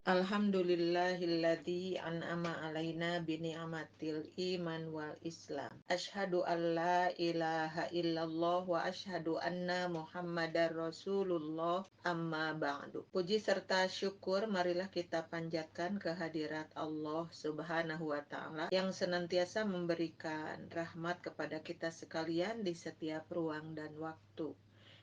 Alhamdulillahilladzi an'ama alaina bini'matil iman wal islam. Asyhadu an la ilaha illallah wa asyhadu anna Muhammadar Rasulullah amma ba'du. Puji serta syukur marilah kita panjatkan kehadirat Allah Subhanahu wa taala yang senantiasa memberikan rahmat kepada kita sekalian di setiap ruang dan waktu.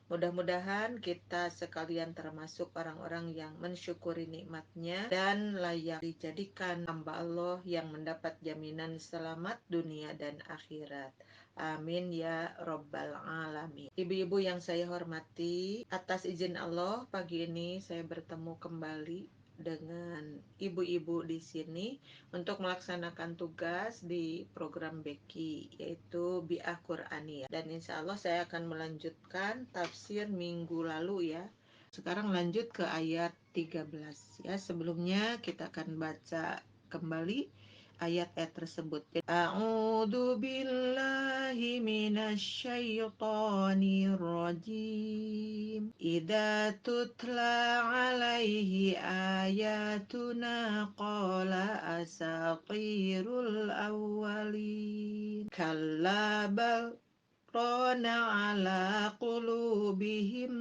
Mudah-mudahan kita sekalian termasuk orang-orang yang mensyukuri nikmatnya dan layak dijadikan hamba Allah yang mendapat jaminan selamat dunia dan akhirat. Amin ya Rabbal Alamin. Ibu-ibu yang saya hormati, atas izin Allah pagi ini saya bertemu kembali dengan ibu-ibu di sini untuk melaksanakan tugas di program Beki, yaitu Bi'ah Qur'aniyah. Dan insya Allah saya akan melanjutkan tafsir minggu lalu ya. Sekarang lanjut ke ayat 13 ya. Sebelumnya kita akan baca kembali ayat-ayat tersebut. A'udzu billahi minasyaitonir rajim. Idza tutla 'alaihi ayatuna qala asatirul awwalin. Kalla bal rana 'ala qulubihim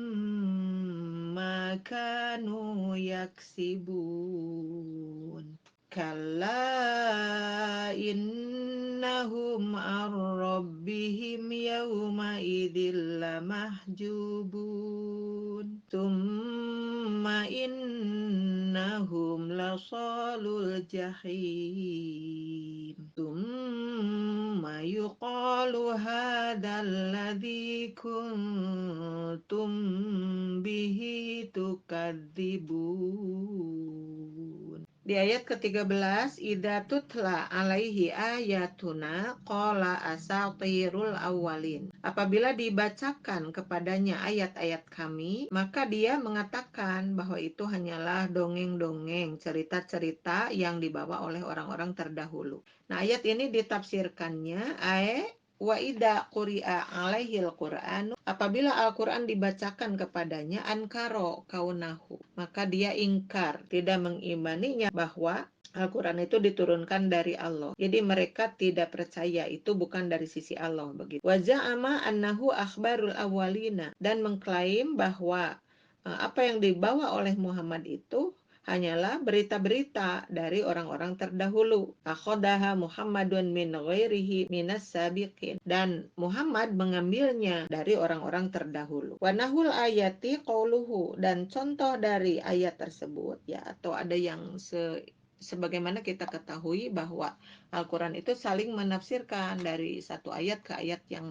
ma kanu yaksibun. Kalla innahum an rabbihim yawma idil lamahjubun. Thumma innahum lasalul jahim. Thumma yuqalu hadzal ladzi kuntum bihi tukadzibun. Di ayat ke-13, idza tutla alaihi ayatuna qala asatirul awwalin. Apabila dibacakan kepadanya ayat-ayat kami, maka dia mengatakan bahwa itu hanyalah dongeng-dongeng, cerita-cerita yang dibawa oleh orang-orang terdahulu. Nah, ayat ini ditafsirkannya wa idza quri'a alaihil qur'anu, apabila Al-Qur'an dibacakan kepadanya, ankaro kaunahu, maka dia ingkar, tidak mengimaninya bahwa Al-Quran itu diturunkan dari Allah. Jadi mereka tidak percaya itu bukan dari sisi Allah begitu. Wa za'ama annahu akhbarul awwalina, dan mengklaim bahwa apa yang dibawa oleh Muhammad itu hanyalah berita-berita dari orang-orang terdahulu. Akhodaha Muhammadun min ghairihi minas sabiqin, dan Muhammad mengambilnya dari orang-orang terdahulu. Wanahul ayati qauluhu, dan contoh dari ayat tersebut ya, atau ada yang sebagaimana kita ketahui bahwa Al-Quran itu saling menafsirkan dari satu ayat ke ayat yang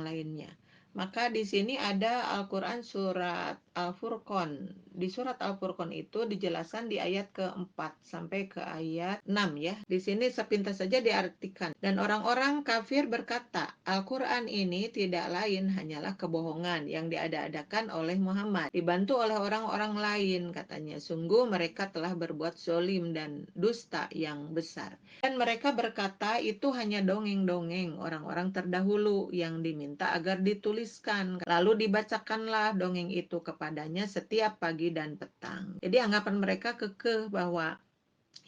lainnya. Maka di sini ada Al-Quran surat Al-Furqan. Di surat Al-Furqan itu dijelaskan di ayat ke-4 sampai ke ayat 6 ya. Di sini sepintas saja diartikan. Dan orang-orang kafir berkata, Al-Quran ini tidak lain hanyalah kebohongan yang diada-adakan oleh Muhammad, dibantu oleh orang-orang lain katanya. Sungguh mereka telah berbuat zolim dan dusta yang besar. Dan mereka berkata itu hanya dongeng-dongeng orang-orang terdahulu yang diminta agar dituliskan. Lalu dibacakanlah dongeng itu kepadanya setiap pagi dan petang. Jadi anggapan mereka kekeh bahwa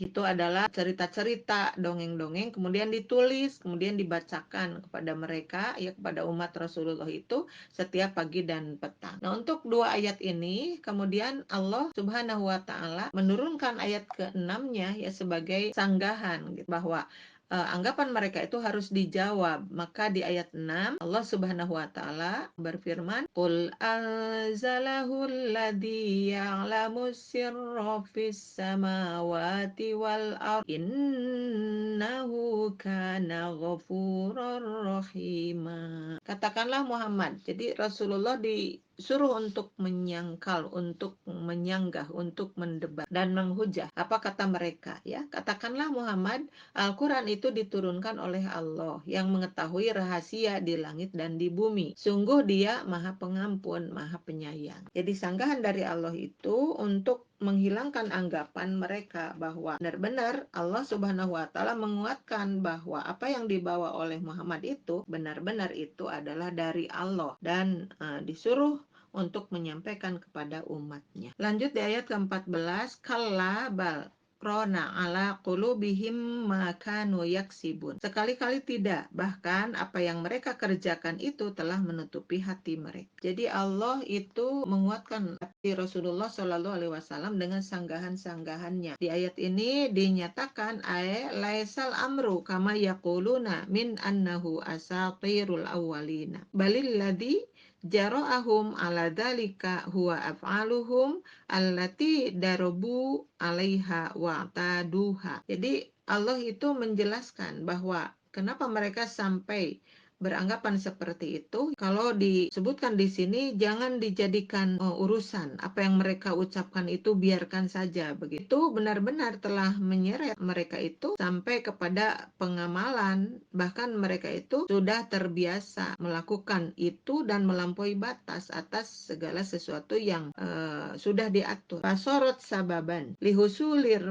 itu adalah cerita-cerita, dongeng-dongeng, kemudian ditulis, kemudian dibacakan kepada mereka, ya kepada umat Rasulullah itu setiap pagi dan petang. Nah, untuk dua ayat ini, kemudian Allah Subhanahu wa Ta'ala menurunkan ayat ke-6-nya ya sebagai sanggahan gitu, bahwa anggapan mereka itu harus dijawab. Maka di ayat 6 Allah Subhanahu wa taala berfirman, "Qul anzalahu alladzi ya'lamu sirra fis samawati wal ard innahu kana ghafurur rahima." Katakanlah Muhammad. Jadi Rasulullah disuruh untuk menyangkal, untuk menyanggah, untuk mendebat dan menghujah. Apa kata mereka ya? Katakanlah Muhammad, Al-Quran itu diturunkan oleh Allah yang mengetahui rahasia di langit dan di bumi. Sungguh Dia Maha Pengampun, Maha Penyayang. Jadi sanggahan dari Allah itu untuk menghilangkan anggapan mereka bahwa benar-benar Allah Subhanahu wa Ta'ala menguatkan bahwa apa yang dibawa oleh Muhammad itu benar-benar itu adalah dari Allah, dan disuruh untuk menyampaikan kepada umatnya. Lanjut di ayat ke-14, kalla bal rona ala qulubihim ma kanu yaksibun. Sekali-kali tidak, bahkan apa yang mereka kerjakan itu telah menutupi hati mereka. Jadi Allah itu menguatkan hati Rasulullah Shallallahu Alaihi Wasallam dengan sanggahan-sanggahannya. Di ayat ini dinyatakan laisal amru kama yaquluna min annahu asatirul awwalina balil ladzi jara'ahum ala dzalika huwa af'aluhum allati darobu alaiha wa taduha. Jadi Allah itu menjelaskan bahwa kenapa mereka sampai beranggapan seperti itu. Kalau disebutkan di sini jangan dijadikan urusan apa yang mereka ucapkan itu, biarkan saja begitu. Benar-benar telah menyeret mereka itu sampai kepada pengamalan, bahkan mereka itu sudah terbiasa melakukan itu dan melampaui batas atas segala sesuatu yang sudah diatur. Fasorot sababan lihusulir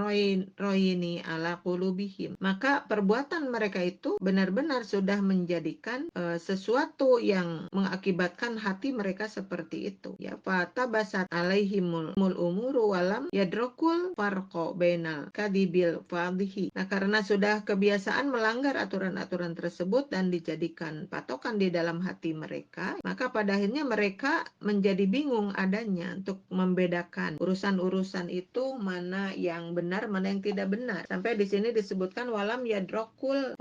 royini ala qulubihim. Maka perbuatan mereka itu benar-benar sudah menjadikan sesuatu yang mengakibatkan hati mereka seperti itu. Ya, fatabasat alaihimul umuru walam yadrokul farqo bainal kadibil fadhihi. Nah, karena sudah kebiasaan melanggar aturan-aturan tersebut dan dijadikan patokan di dalam hati mereka, maka pada akhirnya mereka menjadi bingung adanya untuk membedakan urusan-urusan itu mana yang benar, mana yang tidak benar. Sampai di sini disebutkan walam yadrokul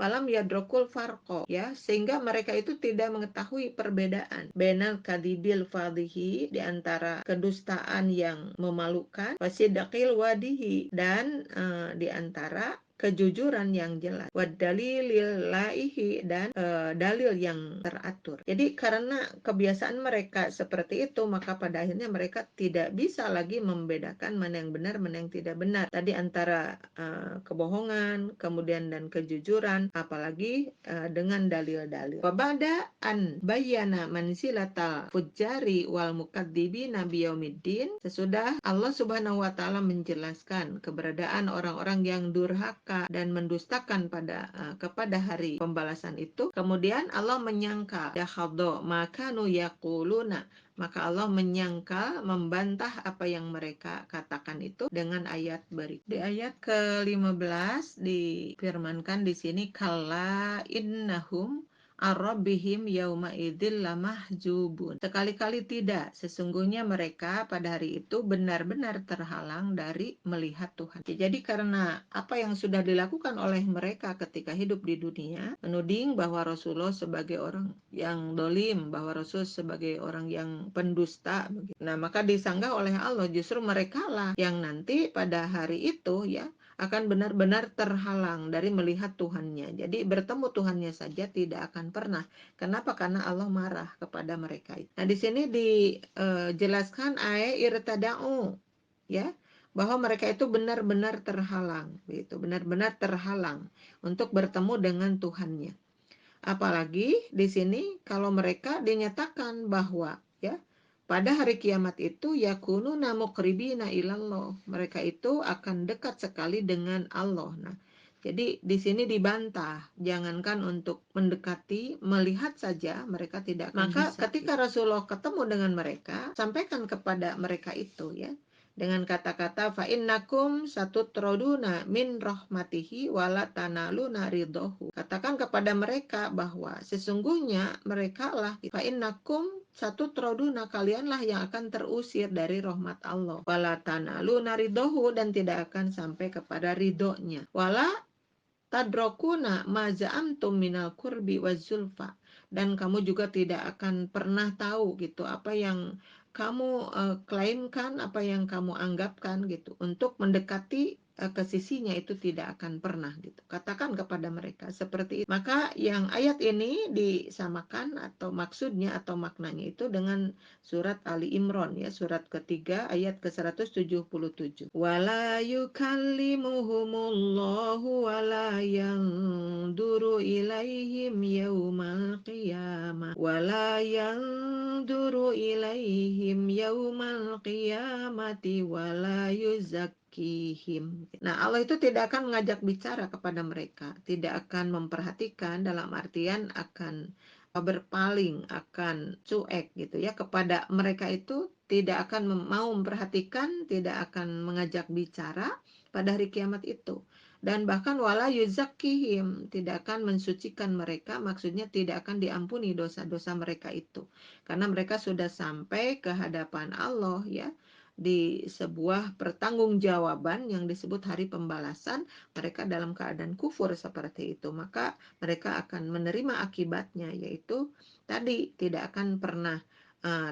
farqo, ya, sehingga mereka itu tidak mengetahui perbedaan bainal kadibil fadhihi, di antara kedustaan yang memalukan, wasidaqil wadihi, dan di antara kejujuran yang jelas, wadalilil laihi, dan dalil yang teratur. Jadi karena kebiasaan mereka seperti itu, maka pada akhirnya mereka tidak bisa lagi membedakan mana yang benar, mana yang tidak benar. Tadi antara kebohongan, kemudian dan kejujuran, apalagi dengan dalil-dalil. Wabada an bayyana manzilatal fujjari wal mukadzibina biyaumiddin, sesudah Allah Subhanahu wa taala menjelaskan keberadaan orang-orang yang durhaka dan mendustakan kepada hari pembalasan itu, kemudian Allah menyangkal yakhadho makanu yaquluna, maka Allah menyangkal, membantah apa yang mereka katakan itu dengan ayat berikut. Di ayat ke-15 difirmankan di sini, kalla innahum ar-rabbihim yauma idzil lamahjubun. Sekali-kali tidak, sesungguhnya mereka pada hari itu benar-benar terhalang dari melihat Tuhan. Jadi karena apa yang sudah dilakukan oleh mereka ketika hidup di dunia, menuding bahwa Rasulullah sebagai orang yang dolim, bahwa Rasul sebagai orang yang pendusta, nah maka disanggah oleh Allah, justru mereka lah yang nanti pada hari itu, ya, akan benar-benar terhalang dari melihat Tuhannya. Jadi bertemu Tuhannya saja tidak akan pernah. Kenapa? Karena Allah marah kepada mereka. Nah, di sini dijelaskan irtada'u, ya, bahwa mereka itu benar-benar terhalang, gitu, benar-benar terhalang untuk bertemu dengan Tuhannya. Apalagi di sini kalau mereka dinyatakan bahwa, ya, pada hari kiamat itu yakununa muqribina ilallah, mereka itu akan dekat sekali dengan Allah. Nah, jadi di sini dibantah, jangankan untuk mendekati, melihat saja mereka tidak akan bisa. Maka ketika Rasulullah ketemu dengan mereka, sampaikan kepada mereka itu, ya, dengan kata-kata fa innakum satutraduna min rahmatihi wala tanaluna ridhohu. Katakan kepada mereka bahwa sesungguhnya mereka lah, fa innakum satutraduna, kalianlah yang akan terusir dari rahmat Allah, wala tanaluna ridhohu, dan tidak akan sampai kepada ridhonya, wala tadrokuna ma za'amtum minal kurbi wazulfa, dan kamu juga tidak akan pernah tahu, gitu, apa yang kamu klaimkan, apa yang kamu anggapkan, gitu, untuk mendekati ke sisinya, itu tidak akan pernah, gitu. Katakan kepada mereka seperti itu. Maka yang ayat ini disamakan atau maksudnya atau maknanya itu dengan surat Ali Imran, ya, surat ketiga ayat ke-177. Wala yukallimuhumullahu wala yanduru ilaihim yaumal qiyamah wala yanduru ilaihim yaumal qiyamati wala yuzakkihim. Nah, Allah itu tidak akan mengajak bicara kepada mereka, tidak akan memperhatikan, dalam artian akan berpaling, akan cuek gitu ya kepada mereka itu, tidak akan mau memperhatikan, tidak akan mengajak bicara pada hari kiamat itu. Dan bahkan wala yuzakkihim, tidak akan mensucikan mereka, maksudnya tidak akan diampuni dosa-dosa mereka itu. Karena mereka sudah sampai ke hadapan Allah ya, di sebuah pertanggungjawaban yang disebut hari pembalasan, mereka dalam keadaan kufur seperti itu. Maka mereka akan menerima akibatnya, yaitu tadi tidak akan pernah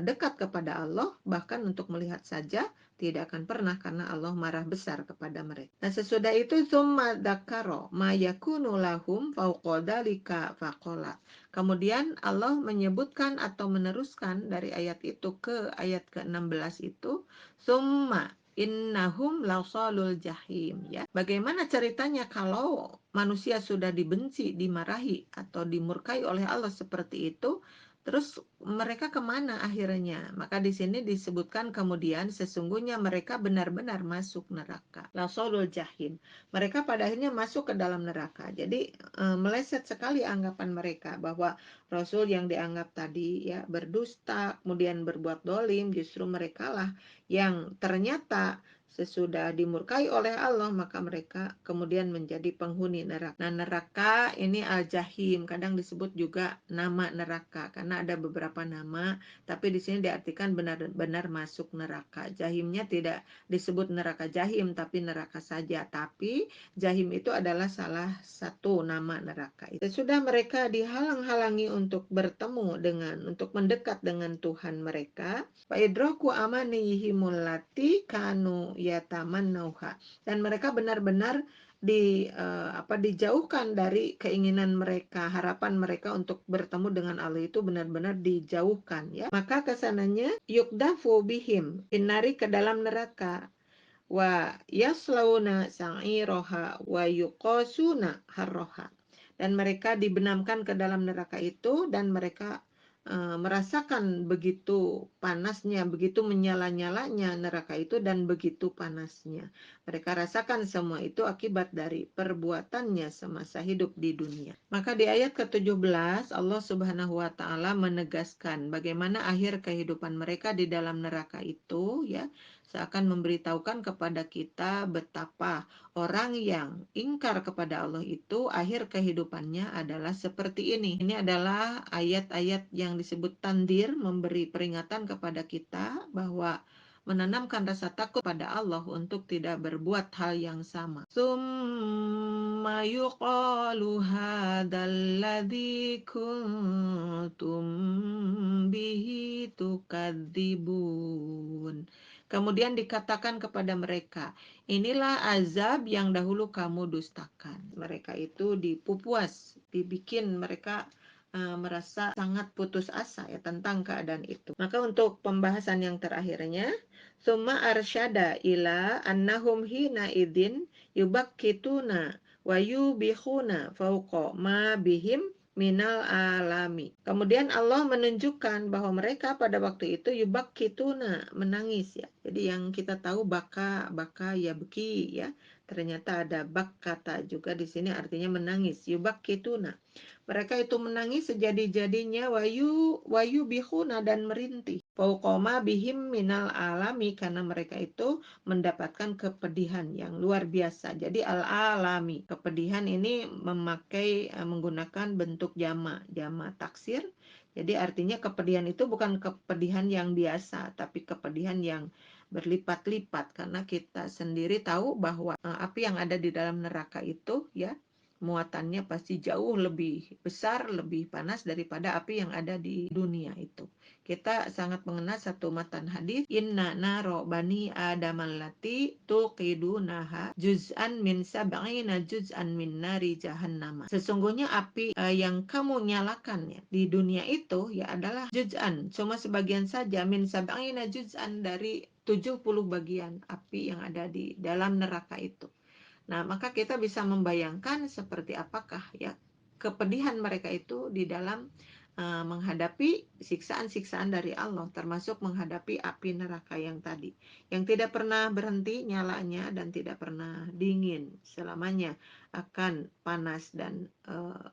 dekat kepada Allah, bahkan untuk melihat saja tidak akan pernah, karena Allah marah besar kepada mereka. Nah, sesudah itu summa dzakara ma yakunu lahum fauqa dzalika faqala. Kemudian Allah menyebutkan atau meneruskan dari ayat itu ke ayat ke-16 itu, summa innahum lausalul jahim ya. Bagaimana ceritanya kalau manusia sudah dibenci, dimarahi atau dimurkai oleh Allah seperti itu, terus mereka kemana akhirnya? Maka di sini disebutkan kemudian sesungguhnya mereka benar-benar masuk neraka. Lausalul jahim. Mereka pada akhirnya masuk ke dalam neraka. Jadi meleset sekali anggapan mereka bahwa Rasul yang dianggap tadi ya berdusta, kemudian berbuat dolim, justru merekalah yang ternyata sesudah dimurkai oleh Allah, maka mereka kemudian menjadi penghuni neraka. Nah, neraka ini al-jahim, kadang disebut juga nama neraka karena ada beberapa nama, tapi di sini diartikan benar-benar masuk neraka. Jahimnya tidak disebut neraka jahim, tapi neraka saja. Tapi jahim itu adalah salah satu nama neraka. Sudah mereka dihalang-halangi untuk bertemu untuk mendekat dengan Tuhan mereka, Faidraku amanihimul lati kanu yatamannauha. Dan mereka benar-benar dijauhkan dari keinginan mereka, harapan mereka untuk bertemu dengan Allah itu benar-benar dijauhkan ya. Maka kesananya yukdafu bihim, inari ke dalam neraka, wa yaslauna sa'iroha wa yuqasuna harroha. Dan mereka dibenamkan ke dalam neraka itu, dan mereka merasakan begitu panasnya, begitu menyala-nyalanya neraka itu, dan begitu panasnya. Mereka rasakan semua itu akibat dari perbuatannya semasa hidup di dunia. Maka di ayat ke-17 Allah Subhanahu wa taala menegaskan bagaimana akhir kehidupan mereka di dalam neraka itu ya, seakan memberitahukan kepada kita betapa orang yang ingkar kepada Allah itu akhir kehidupannya adalah seperti ini. Ini adalah ayat-ayat yang disebut tandir, memberi peringatan kepada kita bahwa menanamkan rasa takut pada Allah untuk tidak berbuat hal yang sama. Summa yuqalu hadzal ladzi kuntum bihi tukadzibun. Kemudian dikatakan kepada mereka, inilah azab yang dahulu kamu dustakan. Mereka itu dipupuas, dibikin mereka merasa sangat putus asa ya tentang keadaan itu. Maka untuk pembahasan yang terakhirnya, summa arsyada ila annahum hina idin yubakkituna wa yubihuna fauqa ma bihim minal alami. Kemudian Allah menunjukkan bahwa mereka pada waktu itu yubakkituna, menangis ya. Jadi yang kita tahu baka ya beki ya. Ternyata ada bak kata juga di sini artinya menangis. Yubakkituna. Mereka itu menangis sejadi-jadinya wayu bihuna, dan merintih. Fauqoma bihim minal alami, karena mereka itu mendapatkan kepedihan yang luar biasa. Jadi al-alami, kepedihan ini menggunakan bentuk jama taksir. Jadi artinya kepedihan itu bukan kepedihan yang biasa, tapi kepedihan yang berlipat-lipat, karena kita sendiri tahu bahwa api yang ada di dalam neraka itu ya, muatannya pasti jauh lebih besar, lebih panas daripada api yang ada di dunia itu. Kita sangat mengenal satu matan hadis, inna naro bani adamallati tuqidunaha juz'an min sab'ina juz'an min nari jahannam. Sesungguhnya api yang kamu nyalakan ya di dunia itu ya adalah juz'an, cuma sebagian saja, min sab'ina juz'an, dari 70 bagian api yang ada di dalam neraka itu. Nah, maka kita bisa membayangkan seperti apakah ya kepedihan mereka itu di dalam menghadapi siksaan-siksaan dari Allah, termasuk menghadapi api neraka yang tadi, yang tidak pernah berhenti nyalanya dan tidak pernah dingin selamanya, akan panas dan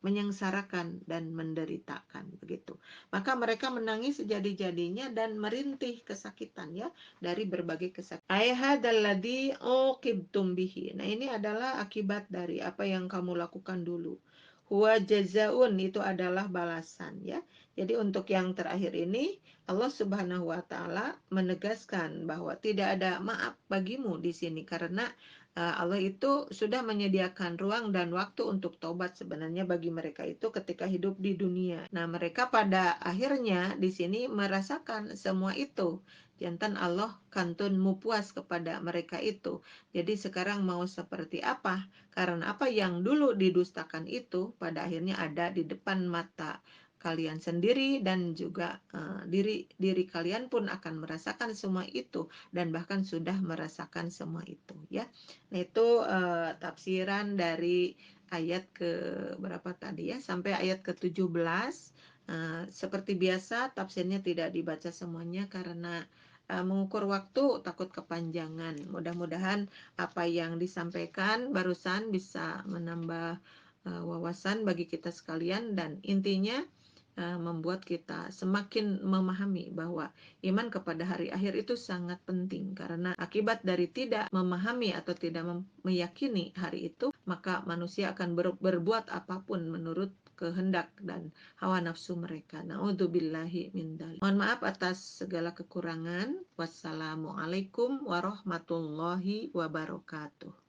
menyengsarakan dan menderitakan begitu. Maka mereka menangis sejadi-jadinya dan merintih kesakitan ya dari berbagai kesakitan. Ayhadalladzi uqibtum bihi. Nah, ini adalah akibat dari apa yang kamu lakukan dulu. Huwa jazaun, itu adalah balasan ya. Jadi untuk yang terakhir ini Allah Subhanahu wa taala menegaskan bahwa tidak ada maaf bagimu di sini karena Allah itu sudah menyediakan ruang dan waktu untuk taubat sebenarnya bagi mereka itu ketika hidup di dunia. Nah, mereka pada akhirnya di sini merasakan semua itu. Jantan Allah kantun mupuas kepada mereka itu. Jadi sekarang mau seperti apa? Karena apa yang dulu didustakan itu pada akhirnya ada di depan mata kalian sendiri dan juga diri kalian pun akan merasakan semua itu dan bahkan sudah merasakan semua itu ya. Nah, itu tafsiran dari ayat ke berapa tadi ya sampai ayat ke-17. Seperti biasa tafsirnya tidak dibaca semuanya karena mengukur waktu takut kepanjangan. Mudah-mudahan apa yang disampaikan barusan bisa menambah wawasan bagi kita sekalian dan intinya membuat kita semakin memahami bahwa iman kepada hari akhir itu sangat penting karena akibat dari tidak memahami atau tidak meyakini hari itu maka manusia akan berbuat apapun menurut kehendak dan hawa nafsu mereka. Na'udzubillahi min dzalik. Mohon maaf atas segala kekurangan. Wassalamualaikum warahmatullahi wabarakatuh.